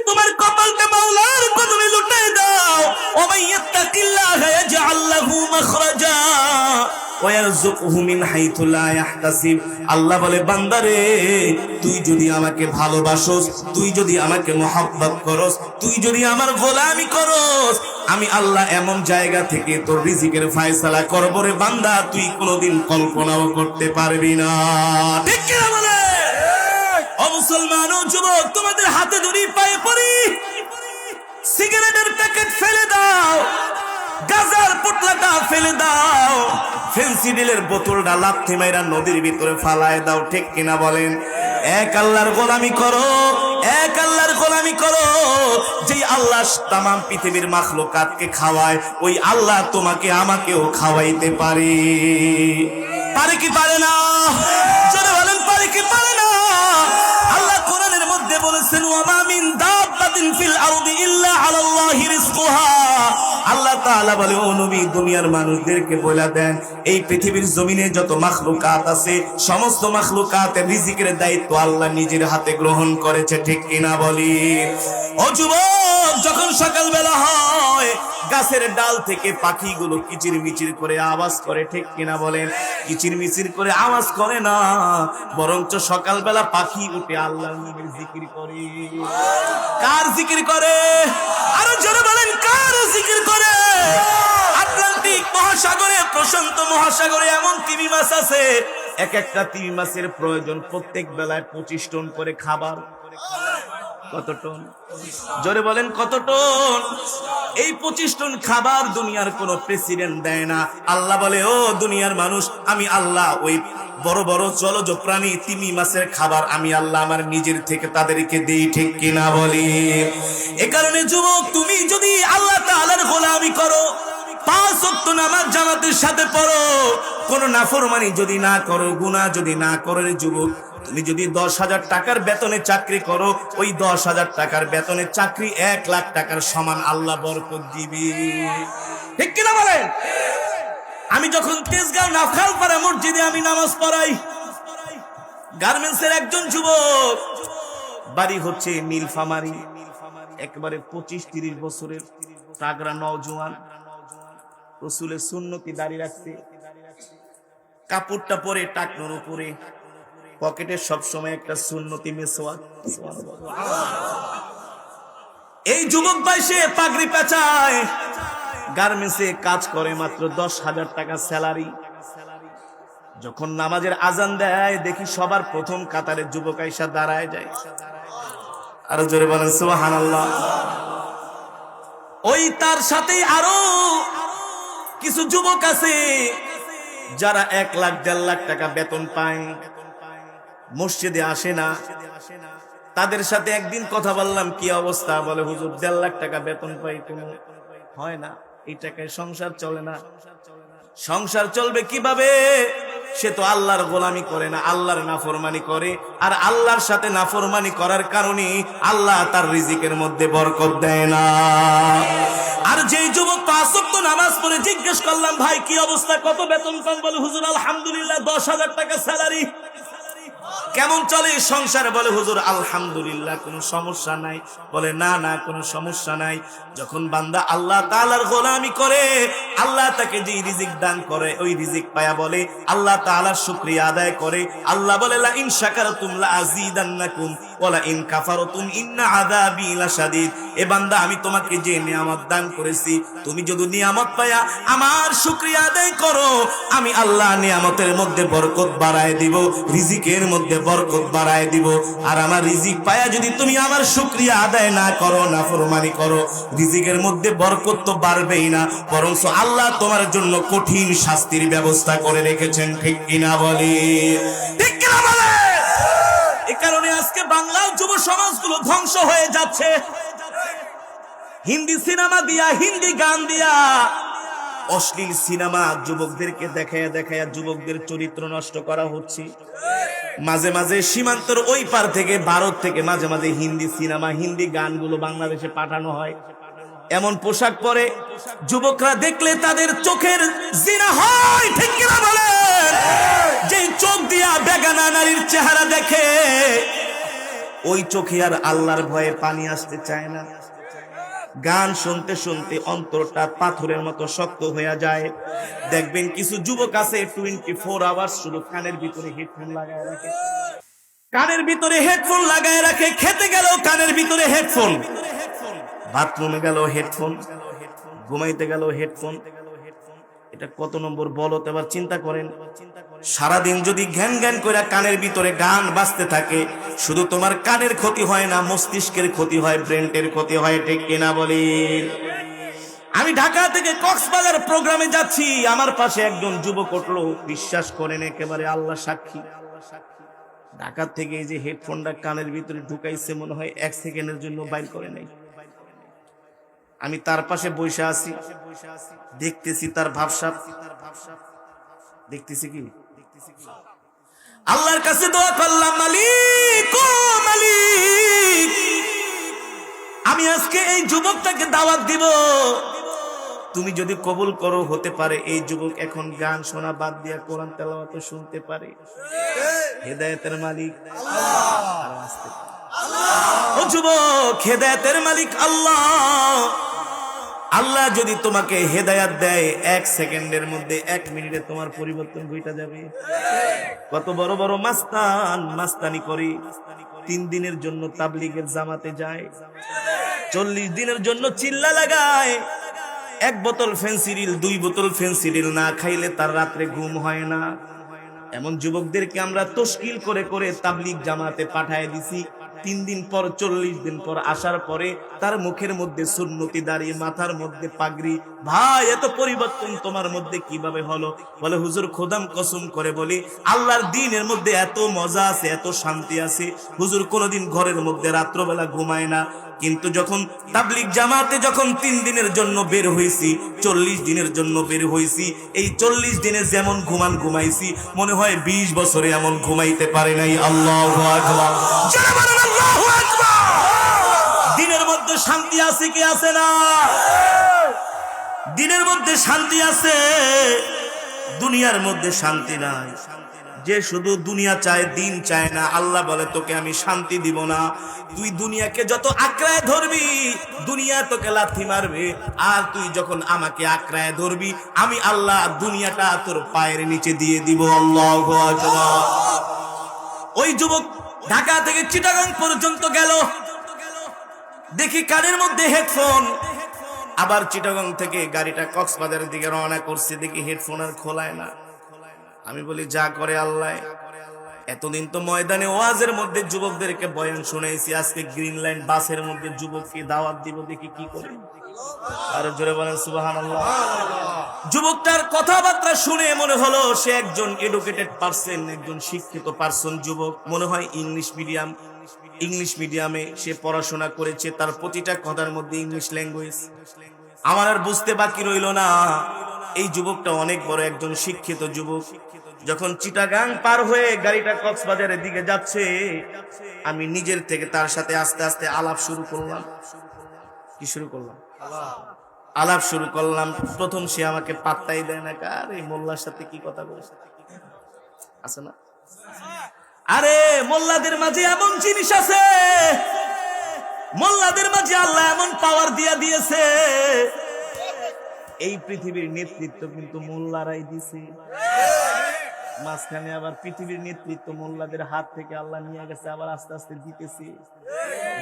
তোমার কপালটা মাওলার কদমে লুটিয়ে দাও। ওয়া ইয়াত্তাকিল্লাহা ইয়াজআল লাহু মাখরাজা ওয়া ইয়ারযুকহু মিন হাইথু লা ইয়াহতাসিব। আল্লাহ বলে, বান্দারে তুই যদি আমাকে ভালোবাসোস, তুই যদি আমাকে মহব্বত করস, তুই যদি আমার গোলামি করস, আমি আল্লাহ এমন জায়গা থেকে তোর রিজিকের ফয়সালা করব রে বান্দা, তুই কোনোদিন কল্পনাও করতে পারবি না। ঠিক কি না বলে? ও মুসলমান ও যুবক, তোমাদের হাতে ধরি, পায়ে পড়ি, সিগারেটের প্যাকেট ফেলে দাও, গাজার পোটলাটা ফেলে দাও, ফেন্সিডিলের বোতলটা লাথি মাইরা নদীর ভিতরে ফালায় দাও। ঠিক কিনা বলেন? এক আল্লাহর গোলামি করো, এক আল্লাহর গোলামি করো। যেই আল্লাহ তামাম পৃথিবীর মাখলুকাতকে খাওয়ায়, ওই আল্লাহ তোমাকে আমাকেও খাওয়াইতে পারে। পারে কি পারে না? জোরে বলেন, পারে কি পারে না? আল্লাহ কোরআনের মধ্যে বলেছেন, ওয়া মা মিন দাব্বাতিন ফিল আরদি ইল্লা আলাল্লাহি রিজকুহা। আল্লাহ তাআলা বলে, ও নবী, দুনিয়ার মানুষদেরকে বলে দেন, এই পৃথিবীর জমিনে যত মাখলুকাত আছে, সমস্ত মাখলুকাতের রিজিকের দায়িত্ব আল্লাহ নিজের হাতে গ্রহণ করেছে। ঠিক কিনা বলি? ও যুবক, যখন সকালবেলা হয়, গাছের ডাল থেকে পাখিগুলো কিচিরমিচির করে আওয়াজ করে। ঠিক কিনা বলেন? কিচিরমিচির করে আওয়াজ করে না, বরঞ্চ সকালবেলা পাখি উঠে আল্লাহর নামের জিকির করে। কার জিকির করে? আরো জোরে বলেন, কার জিকির করে? আটলান্টিক মহাসাগরে, প্রশান্ত মহাসাগরে এমন তিমি মাছ আছে, এক একটা তিমি মাছের প্রয়োজন প্রত্যেক বেলায় 25 টন করে খাবার। কত টন? জোরে বলেন, কত টন? এই 25 টন খাবার দুনিয়ার কোন প্রেসিডেন্ট দেয় না। আল্লাহ বলে, ও দুনিয়ার মানুষ, আমি আল্লাহ ওই বড় বড় জলজ প্রাণী তিমি মাছের খাবার আমি আল্লাহ আমার নিজের থেকে তাদেরকে দেই। ঠিক কিনা বলি? এ কারণে যুবক, তুমি যদি আল্লাহ তাআলার গোলামি করো, 5 ওয়াক্ত নামাজ জামাতের সাথে পড়ো, কোন নাফরমানি যদি না করো, গুনাহ যদি না করো, যুবক, তুমি যদি 10,000 টাকার বেতনে চাকরি করো, ওই 10,000 টাকার বেতনের চাকরি 1 লাখ টাকার সমান আল্লাহ বরকত দিবে। ঠিক কিনা বলেন? আমি যখন তেজগাঁও নাফখালপাড়া মসজিদে আমি নামাজ পড়াই, গার্মেন্টসের একজন যুবক, বাড়ি হচ্ছে নীলফামারী, একবারে 25-30 বছরের তাগড়া নওজোয়ান, রাসূলের সুন্নতি দাড়ি রাখছে, কাপড়টা পরে টাকনোর উপরে, পকেটে সব সময় একটা সুন্নতি মেসওয়াক। এই যুবক ভাই সে পাগড়ি পেঁচায়, গার্মেন্টসে কাজ করে, মাত্র 10,000 টাকা স্যালারি। যখন নামাজের আজান দেয়, দেখি সবার প্রথম কাতারে যুবক আয়েশা দাঁড়ায় যায়। আরো জোরে বলেন সুবহানাল্লাহ। ওই তার সাথে আরো কিছু যুবক আছে যারা 1 লাখ 1.5 লাখ টাকা বেতন পায়, মসজিদে আসে না। তাদের সাথে একদিন কথা বললাম, কি অবস্থা? বলে, হুজুর 1.5 লাখ টাকা বেতন পাই, কোনো হয় না, এই টাকায় সংসার চলে না। সংসার চলবে কিভাবে? সে তো আল্লাহর গোলামি করে না, আল্লাহর নাফরমানি করে, আর আল্লাহর সাথে নাফরমানি করার কারণে আল্লাহ তার রিজিকের মধ্যে বরকত দেয় না। আর যেই যুবক 5 ওয়াক্ত নামাজ পড়ে, জিজ্ঞেস করলাম, ভাই কি অবস্থা, কত বেতন পান? বলে, হুজুর আলহামদুলিল্লাহ 10,000 টাকা স্যালারি। কেমন চলে সংসার? বলে, হুজুর আলহামদুলিল্লাহ, কোনো সমস্যা নাই। বলে, না না, কোনো সমস্যা নাই। যখন বান্দা আল্লাহ তাআলার গোলামি করে, আল্লাহ তাকে যে রিজিক দান করে, ওই রিজিক পায়া বলে আল্লাহ তাআলার শুকরিয়া আদায় করে। আল্লাহ বলে, লা ইন শাকারতুম লা আযীদান্নাকুম ওয়া লা ইন কাফারতুম ইন্না আযাবি লাশাদীদ। এ বান্দা, আমি তোমাকে যে নিয়ামত দান করেছি, তুমি যদি নিয়ামত পায়া আমার শুকরিয়া আদায় করো, আমি আল্লাহ নিয়ামতের মধ্যে বরকত বাড়ায় দিব, রিজিকের মধ্যে বরকত বাড়ায় দিব। আর আমার রিজিক পায়া যদি তুমি আমার শুকরিয়া আদায় না করো, নাফরমানি করো, রিজিকের মধ্যে বরকত তো বাড়বেই না, বরং আল্লাহ তোমার জন্য কঠিন শাস্তির ব্যবস্থা করে রেখেছেন। ঠিক কিনা বলি? ঠিক কিনা বলে? এই কারণে আজকে বাংলার যুব সমাজগুলো ধ্বংস হয়ে যাচ্ছে। হিন্দি সিনেমা দিয়া, হিন্দি গান দিয়া, অশ্লীল সিনেমা যুবকদেরকে দেখায়া দেখায়া যুবকদের চরিত্র নষ্ট করা হচ্ছে। মাঝে মাঝে সীমান্তর ওই পার থেকে, ভারত থেকে মাঝে মাঝে হিন্দি সিনেমা, হিন্দি গানগুলো বাংলাদেশে পাঠানো হয়। এমন পোশাক পরে যুবকরা দেখলে তাদের চোখের জিনা হয়। ঠিক কিনা বলেন? যে চোখ দিয়া বেগানা নারীর চেহারা দেখে, ওই চোখে আর আল্লাহর ভয়ে পানি আসতে চায় না। গান শুনতে শুনতে অন্তরটা পাথরের মতো শক্ত হয়ে যায়। দেখবেন কিছু যুবক আছে 24 আওয়ার্স শুধু কানের ভিতরে হেডফোন লাগায় রাখে, কানের ভিতরে হেডফোন লাগায় রাখে। খেতে গেল কানের ভিতরে হেডফোন, বাথরুমে গেল হেডফোন, ঘুমাইতে গেল হেডফোন। এটা কত নম্বর বলত? এবার চিন্তা করেন, সারাদিন যদি ঘ্যান ঘ্যান করে কানের ভিতরে গান বাজতে থাকে, শুধু তোমার কানের ক্ষতি হয় না, মস্তিষ্কের ক্ষতি হয়, ব্রেনের ক্ষতি হয়, ঠিক কিনা বলি? আমি ঢাকা থেকে কক্সবাজার প্রোগ্রামে যাচ্ছি, আমার পাশে একজন যুবক উঠলো, বিশ্বাস করেন একেবারে আল্লাহ সাক্ষী, ঢাকা থেকে এই যে হেডফোনটা কানের ভিতরে ঢুকাইছে, মনে হয় 1 সেকেন্ডের জন্য বাইর করে নাই। আমি তার পাশে বসে আছি, দেখতেছি তার ভাবসাব, দেখতেছি কি আল্লাহর কাছে দোয়া করলাম, মালিক ও মালিক, আমি আজকে এই যুবকটাকে দাওয়াত দিব, তুমি যদি কবুল করো, হতে পারে এই যুবক এখন গান শোনা বাদ দিয়া কোরআন তেলাওয়াত শুনতে পারে। হেদায়েতের মালিক আল্লাহ। ও যুবক, হেদায়েতের মালিক আল্লাহ। আল্লাহ যদি তোমাকে হেদায়াত দেয়, 1 সেকেন্ডের মধ্যে, 1 মিনিটে তোমার পরিবর্তন ঘটে যাবে। কত বড় বড় মাস্তান মাস্তানি করে 3 দিনের জন্য তাবলীগের জামাতে যায়, 40 দিনের জন্য চিল্লা লাগায়, 1 বোতল ফেন্সিডিল 2 বোতল ফেন্সিডিল না খাইলে তার রাত্রে ঘুম হয় না। এমন যুবকদেরকে আমরা তশকিল করে করে তাবলীগ জামাতে পাঠায় দিছি। 3 দিন পর 40 দিন পর আসার পরে তার মুখের মধ্যে সুন্নতি দাড়ি, মাথার মধ্যে পাগড়ি। ভাই, এত পরিবর্তন তোমার মধ্যে কিভাবে হলো? বলে হুজুর, খোদাম কসম করে বলি, আল্লাহর দ্বীনের মধ্যে এত মজা আছে, এত শান্তি আছে। হুজুর কোনোদিন ঘরের মধ্যে রাত্রবেলা ঘুমায় না, কিন্তু যখন তাবলীগ জামাতে যখন 3 দিনের জন্য বের হইছি, 40 দিনের জন্য বের হইছি, এই 40 দিনে যেমন ঘুমাইছি, মনে হয় 20 বছরে এমন ঘুমাইতে পারে নাই। আল্লাহু আকবার, আল্লাহু আকবার। দিনের মধ্যে শান্তি আছে কি আছে না? দিনের মধ্যে শান্তি আছে, দুনিয়ার মধ্যে শান্তি নাই। যে শুধু দুনিয়া চায়, দিন চায় না, আল্লাহ বলে তোকে আমি শান্তি দিব না। তুই দুনিয়াকে যত আঁকড়ায় ধরবি, দুনিয়া তোকে লাথি মারবে, আর তুই যখন আমাকে আঁকড়ায় ধরবি, আমি আল্লাহ দুনিয়াটা তোর পায়ের নিচে দিয়ে দিব। আল্লাহু আকবার। ওই যুবক ঢাকা থেকে চিটাগাং পর্যন্ত গেল, দেখি কানের মধ্যে হেডফোন। আবার চিটাগাং থেকে গাড়িটা কক্সবাজারের দিকে রওনা করছে, দেখি হেডফোন আর খোলায় না। আমি বলি, যা করে আল্লাহ। এতদিন তো ময়দানে ওয়াজের মধ্যে যুবকদেরকে বয়ান শুনাইছি, আজকে গ্রিন লাইন বাসের মধ্যে যুবককে দাওয়াত দিব, দেখি কি করে। আর জোরে বলেন সুবহানাল্লাহ। যুবকটার কথাবার্তা শুনে মনে হলো সে একজন এডুকেটেড পারসন, একজন শিক্ষিত পারসন যুবক। মনে হয় ইংলিশ মিডিয়ামে সে পড়াশোনা করেছে, তার প্রতিটা কথার মধ্যে ইংলিশ ল্যাঙ্গুয়েজ। আমার আর বুঝতে বাকি রইল না, এই যুবকটা অনেক বড় একজন শিক্ষিত যুবক। যখন চিটাগাং পার হয়ে গাড়িটা কক্সবাজারের দিকে যাচ্ছে, আমি নিজের থেকে তার সাথে আস্তে আস্তে আলাপ শুরু করলাম। কি শুরু করলাম? আলাপ শুরু করলাম। প্রথম সে আমাকে পাত্তাই দেয় না, কার এই মোল্লার সাথে কি কথা বলছে আছে না? আরে মোল্লাদের মাঝে এমন জিনিস আছে, মোল্লাদের মাঝে আল্লাহ এমন পাওয়ার দিয়েছে। এই পৃথিবীর নেতৃত্ব কিন্তু মোল্লারাই দিছে। মাঝখানে আবার পৃথিবীর নেতৃত্ব মোল্লাদের হাত থেকে আল্লাহ নিয়ে গেছে, আবার আস্তে আস্তে দিতেছে।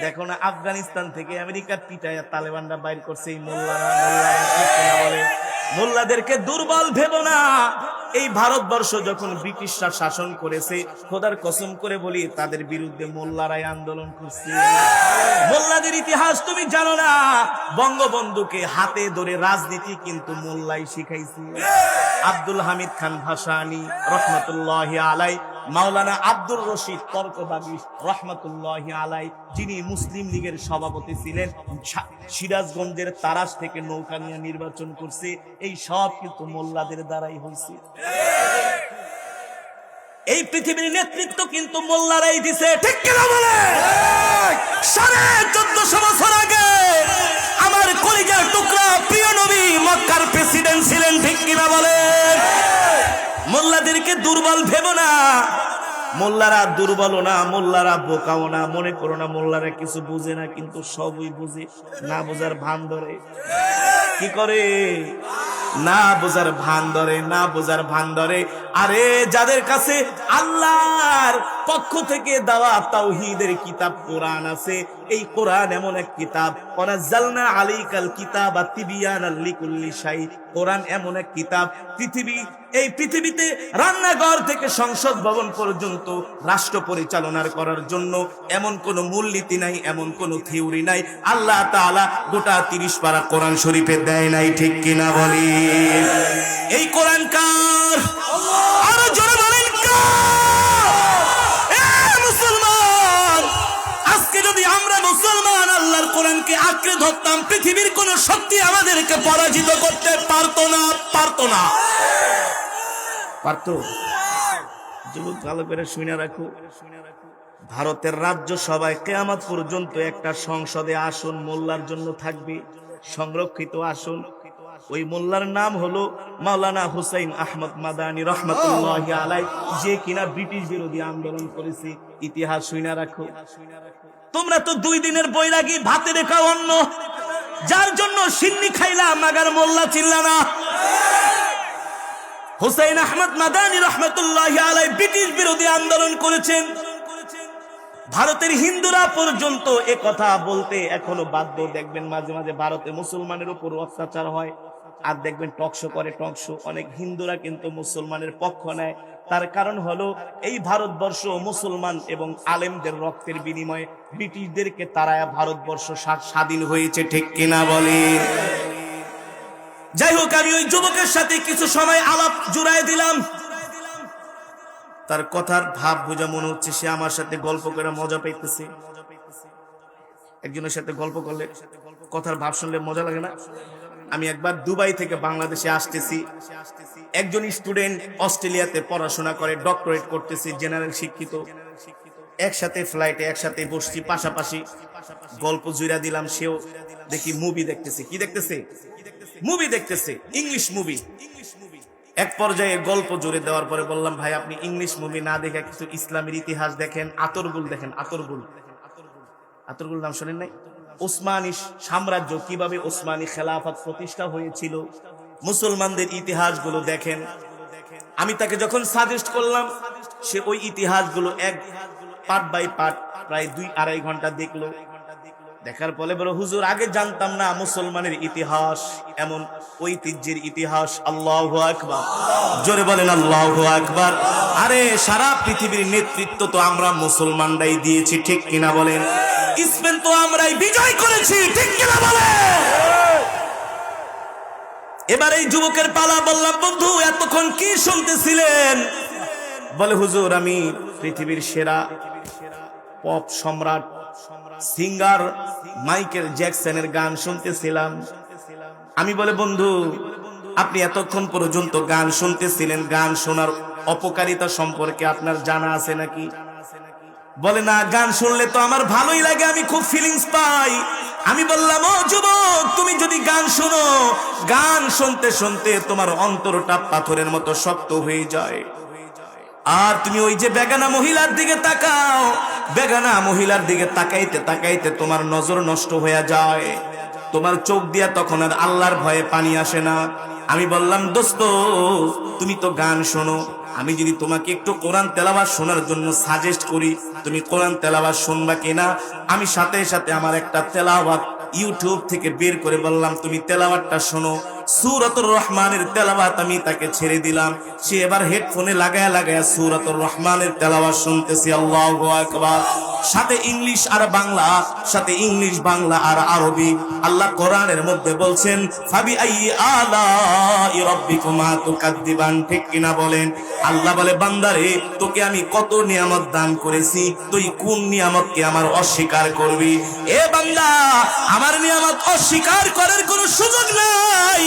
দেখো না, আফগানিস্তান থেকে আমেরিকার পিটায় তালেবানরা বাইর করছে এই মোল্লারা। বলে মোল্লাদেরকে দুর্বল ভেবো না। এই ভারতবর্ষ যখন ব্রিটিশরা শাসন করেছে, খোদার কসম করে বলি, তাদের বিরুদ্ধে মোল্লারাই আন্দোলন করছে। মোল্লাদের ইতিহাস তুমি জানো না? বঙ্গবন্ধুকে হাতে ধরে রাজনীতি কিন্তু মোল্লাই শিখাইছে। আব্দুল হামিদ খান ভাসানী রহমতুল্লাহি আলাই, মাওলানা আব্দুর রশিদ তর্কবাগী রহমতুল্লাহি আলাই, যিনি মুসলিম লীগের সভাপতি ছিলেন, সিরাজগঞ্জের তারাস থেকে নৌকা নিয়ে নির্বাচন করছে, এই সব কিন্তু মোল্লাদের দ্বারাই হয়েছে। এই পৃথিবীর নেতৃত্ব কিন্তু মোল্লারাই দিছে, ঠিক কিনা বলে? 1450 বছর আগে আমার কলিজার টুকরা প্রিয় নবী মক্কার প্রেসিডেন্ট ছিলেন, ঠিক কিনা বলে? মোল্লাদেরকে দুর্বল ভেবো না। মোল্লারা দুর্বল না, মোল্লারা বোকাও না, মনে করো না মোল্লারা কিছু বুঝে না, কিন্তু সবই বুঝে। না বোঝার ভান ধরে কি করে? না বোঝার ভান ধরে, না বোঝার ভান ধরে। আরে যাদের কাছে আল্লাহর পক্ষ থেকে দেওয়া তাওহীদের কিতাব কোরআন আছে, এই কোরআন এমন এক কিতাব, ওয়ানাজ্জালনা আলাইকাল কিতাবা তিবিয়ানাল লিকুল্লি শাই। কোরআন এমন এক কিতাব, এই পৃথিবীতে রান্নাঘর থেকে সংসদ ভবন পর্যন্ত রাষ্ট্র পরিচালনার করার জন্য এমন কোন মূলনীতি নাই, এমন কোন থিওরি নাই আল্লাহ তাআলা গোটা 30 পারা কোরআন শরীফে দেয় নাই, ঠিক কিনা বলি? এই কোরআন কার? আরো জোরে বলেন কার? এ মুসলমান, আজকে যদি আমরা মুসলমান আল্লাহর কোরআনকে আঁকড়ে ধরতাম, পৃথিবীর কোন শক্তি আমাদেরকে পরাজিত করতে পারতো না, পারতো না। পারতো? যুবক ভালো করে শুনে রাখো, ভারতের রাজ্যসভায় কিয়ামত পর্যন্ত একটা সংসদে আসন মোল্লার জন্য থাকবে, সংরক্ষিত আসন। ওই মোল্লার নাম হলো মাওলানা হুসাইন আহমদ মাদানী রহমাতুল্লাহি আলাইহি, যে কিনা ব্রিটিশ বিরোধী আন্দোলন করেছে। ইতিহাস শুনে রাখো। তোমরা তো 2 দিনের বৈরাগী, ভাতে রেখা অন্ন, যার জন্য সিন্নি খাইলা, মাগার মোল্লা চিল্লা না। হুসাইন আহমদ মাদানী রহমাতুল্লাহি আলাইহি ব্রিটিশ বিরোধী আন্দোলন করেছেন। ভারতের হিন্দুরা পর্যন্ত এ কথা বলতে এখনো বাধ্য। দেখবেন মাঝে মাঝে ভারতে মুসলমানের উপর অত্যাচার হয়, আর দেখবেন টকশো করে, টকশো। অনেক হিন্দুরা কিন্তু মুসলমানের পক্ষ নেয়। তার কারণ হলো এই ভারতবর্ষ মুসলমান এবং আলেমদের রক্তের বিনিময়ে ব্রিটিশদেরকে তারায়া ভারতবর্ষ স্বাধীন হয়েছে, ঠিক কিনা বলে? যাই হোক, আমি ওই যুবকের সাথে কিছু সময় আলাপ জুড়াই দিলাম। তার কথার ভাব বোঝা মনে হচ্ছে সে আমার সাথে গল্প করে মজা পাইতেছে। একজনের সাথে গল্প করলে কথার ভাব শুনলে মজা লাগে না? আমি একবার দুবাই থেকে বাংলাদেশে আসতেছি, একজন স্টুডেন্ট অস্ট্রেলিয়াতে পড়াশোনা করে, ডক্টরেট করতেছে, জেনারেল শিক্ষিত। একসাথে ফ্লাইটে একসাথে বসছি, পাশাপাশি গল্প জুড়া দিলাম। সেও দেখি মুভি দেখতেছে। কি দেখতেছে? মুভি দেখতেছে, ইংলিশ মুভি। এক পর্যায়ে গল্প জুড়ে দেওয়ার পরে বললাম, ভাই আপনি ইংলিশ মুভি না দেখে কিছু ইসলামের ইতিহাস দেখেন, আতরগুল দেখেন। আতরগুল, আতরগুল নাম শোনেন নাই? ওসমানী সাম্রাজ্য, কিভাবে ওসমানী খেলাফত প্রতিষ্ঠা হয়েছিল, মুসলমানদের ইতিহাসগুলো দেখেন। আমি তাকে যখন সাজেস্ট করলাম, সে ওই ইতিহাসগুলো এক পার্ট বাই পার্ট প্রায় 2-2.5 ঘন্টা দেখলো। দেখার পরে বলো, হুজুর আগে জানতাম না মুসলমানের ইতিহাস এমন ঐতিহ্যের ইতিহাস। আল্লাহু আকবার, জোরে বলেন আল্লাহু আকবার। আরে সারা পৃথিবীর নেতৃত্ব তো আমরা মুসলমানরাই দিয়েছি, ঠিক কিনা বলেন? স্পেন তো আমরাই বিজয় করেছি, ঠিক কিনা বলেন? এবার এই যুবকের পালা। বললাম, বন্ধু এতক্ষণ কি শুনতেছিলেন? বলে, হুজুর আমি পৃথিবীর সেরা পপ সম্রাট সিঙ্গার মাইকেল জ্যাকসনের গান শুনতেছিলাম। আমি বলে, বন্ধু আপনি এতক্ষণ পর্যন্ত গান শুনতেছিলেন, গান শোনার অপকারিতা সম্পর্কে আপনার জানা আছে নাকি? বলে, না, গান শুনলে তো আমার ভালোই লাগে, আমি খুব ফিলিংস পাই। আমি বললাম, ও যুবক, তুমি যদি গান শোনো, গান শুনতে শুনতে তোমার অন্তরটা পাথরের মতো শক্ত হয়ে যায়। আর তুমি ওই যে বেগানা মহিলার দিকে তাকাও, বেগানা মহিলার দিকে তাকাইতে তাকাইতে তোমার নজর নষ্ট হয়ে যায়, তোমার চোখ দিয়া তখন আর আল্লাহর ভয়ে পানি আসে না। আমি বললাম, দোস্ত তুমি তো গান শোনো, আমি যদি তোমাকে একটু কোরআন তেলাওয়াত শোনার জন্য সাজেস্ট করি, তুমি কোরআন তেলাওয়াত শুনবা কিনা? আমি সাথে সাথে আমার একটা তেলাওয়াত ইউটিউব থেকে বের করে বললাম, তুমি তেলাওয়াতটা শোনো। সূরাতুর রহমানের তেলাওয়াত আমি তাকে ছেড়ে দিলাম। সে এবার হেডফোনে লাগায়া লাগায়া সূরাতুর রহমানের তেলাওয়াত শুনতেছি। আল্লাহু আকবার। সাথে ইংলিশ আর বাংলা, সাথে ইংলিশ বাংলা আর আরবি। আল্লাহ কোরআনের মধ্যে বলছেন, ফাবি আইয়ি আলাই রাব্বিকুমা তুকাদ্দিবান, ঠিক কিনা বলেন? আল্লাহ বলে, বান্দারে তোকে আমি কত নিয়ামত দান করেছি, তুই কোন নিয়ামতকে আমার অস্বীকার করবি? এ বান্দা, আমার নিয়ামত অস্বীকার করার কোনো সুযোগ নাই।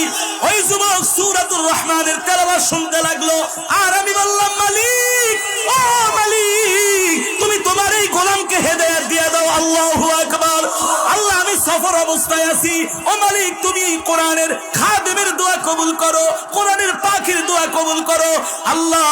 ওই যুবক সূরাতুর রহমানের তেলাওয়াত শুনতে লাগলো, আর আমি বললাম, মালিক, ও মালিক, তুমি তোমার এই গোলামকে হেদায়েত দিয়ে দাও। আল্লাহু আকবার। আল্লাহ, আমি সফর অবস্থায় আছি, ও মালিক তুমি কোরআনের খাদেমের দোয়া কবুল করো, কোরআনের পাখির দোয়া কবুল করো। আল্লাহ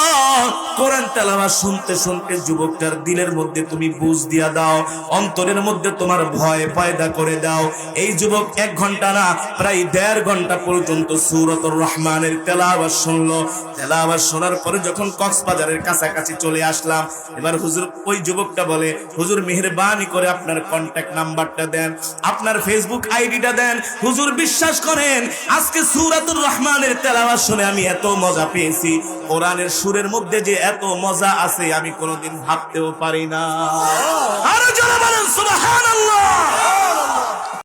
কোরআন তেলাওয়াত শুনতে শুনতে যুবকটার দিলের মধ্যে তুমি বুঝ দিয়া দাও, অন্তরের মধ্যে তোমার ভয় পয়দা করে দাও। এই যুবক 1 ঘন্টা না প্রায় 1.5 ঘন্টা পর্যন্ত সূরাতুর রহমানের তেলাওয়াত শুনলো। তেলাওয়াত শোনার পরে যখন কক্সবাজারের কাছাকাছি চলে আসলাম, এবার হুজুর ওই যুবকটা বলে, হুজুর মেহেরবানি করে আপনার কন্টাক্ট নাম্বারটা দেন, আপনার ফেসবুক আইডিটা দেন। হুজুর বিশ্বাস করেন, আজকে সূরাতুর রহমানের তেলাওয়াত শুনে আমি এত মজা পেয়েছি, কোরআনের সুরের মধ্যে যে এত মজা আছে আমি কোনোদিন ভাবতেও পারি না। আরো জোরে বলেন সুবহানাল্লাহ।